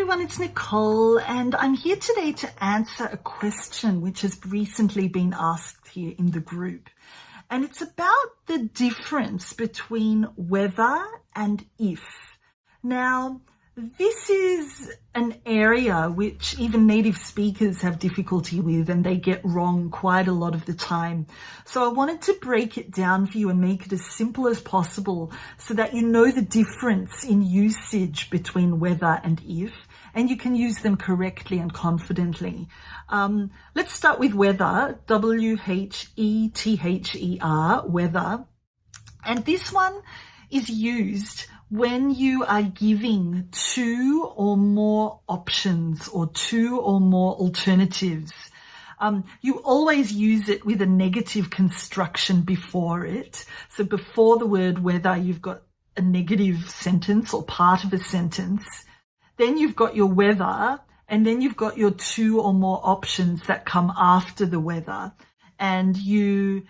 everyone, it's Nicole, and I'm here today to answer a question which has recently been asked here in the group. And it's about the difference between whether and if. Now, this is an area which even native speakers have difficulty with and they get wrong quite a lot of the time. So I wanted to break it down for you and make it as simple as possible so that you know the difference in usage between whether and if, and you can use them correctly and confidently. Let's start with whether, W-H-E-T-H-E-R, whether. And this one is used when you are giving two or more options or two or more alternatives. You always use it with a negative construction before it. So before the word whether, you've got a negative sentence or part of a sentence. Then you've got your whether, and then you've got your two or more options that come after the whether. And you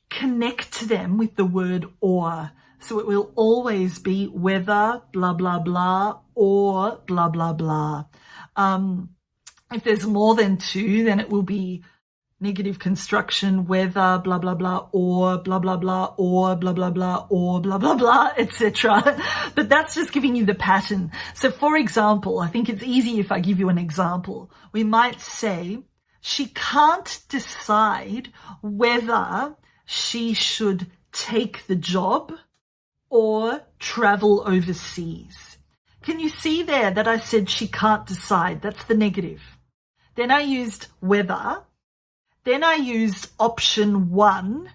connect them with the word or. So it will always be whether, blah, blah, blah, or blah, blah, blah. If there's more than two, then it will be negative construction, whether, blah, blah, blah, or blah, blah, blah, or blah, blah, blah, or blah, blah, blah, etc. But that's just giving you the pattern. So for example, I think it's easy if I give you an example. We might say, she can't decide whether she should take the job or travel overseas. Can you see there that I said she can't decide? That's the negative. Then I used whether. Then I used option 1,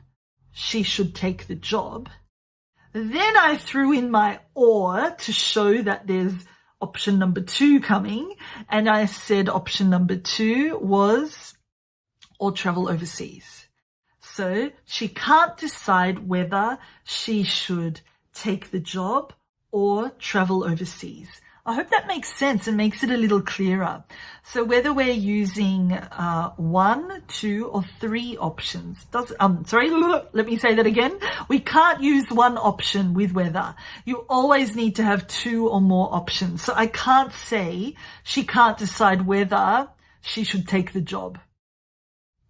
she should take the job. Then I threw in my or to show that there's option number 2 coming. And I said option number 2 was or travel overseas. So she can't decide whether she should take the job or travel overseas. I hope that makes sense and makes it a little clearer. So whether we're using 1, 2, or 3 options, let me say that again. We can't use one option with whether. You always need to have 2 or more options. So I can't say she can't decide whether she should take the job.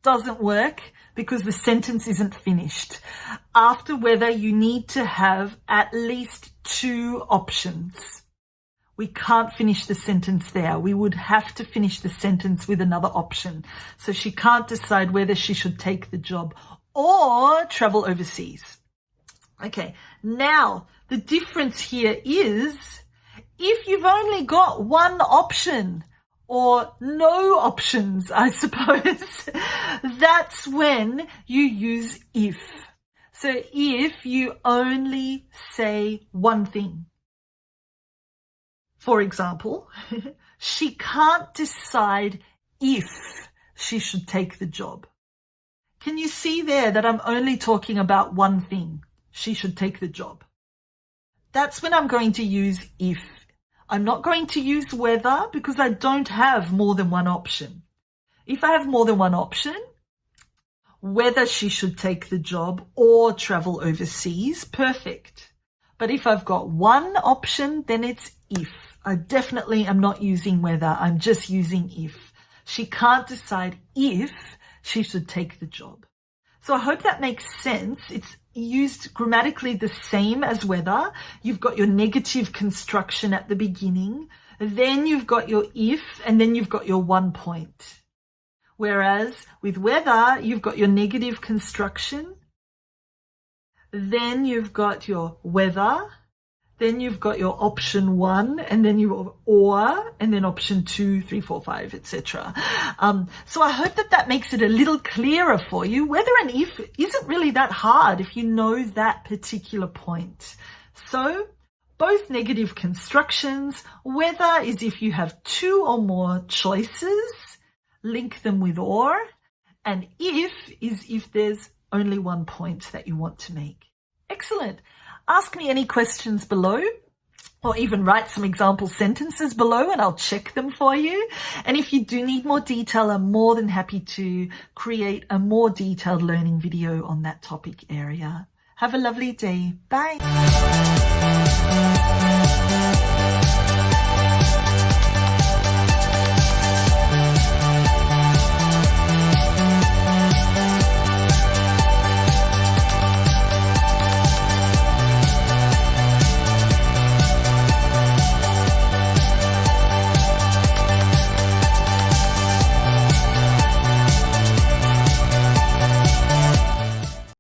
Doesn't work because the sentence isn't finished. After whether, you need to have at least 2 options. We can't finish the sentence there. We would have to finish the sentence with another option. So she can't decide whether she should take the job or travel overseas. Okay, now the difference here is if you've only got one option, or no options, I suppose, that's when you use if. So if you only say one thing. For example, she can't decide if she should take the job. Can you see there that I'm only talking about one thing? She should take the job. That's when I'm going to use if. I'm not going to use whether because I don't have more than one option. If I have more than one option, whether she should take the job or travel overseas, perfect. But if I've got one option, then it's if. I definitely am not using whether, I'm just using if. She can't decide if she should take the job. So I hope that makes sense. It's used grammatically the same as whether. You've got your negative construction at the beginning, then you've got your if, and then you've got your 1 point. Whereas with whether, you've got your negative construction, then you've got your whether, then you've got your option 1, and then your or, and then option 2, 3, 4, 5, etc. So I hope that makes it a little clearer for you. Whether and if isn't really that hard if you know that particular point. So both negative constructions, whether is if you have 2 or more choices, link them with or, and if is if there's only 1 point that you want to make. Excellent. Ask me any questions below, or even write some example sentences below and I'll check them for you. And if you do need more detail, I'm more than happy to create a more detailed learning video on that topic area. Have a lovely day. Bye.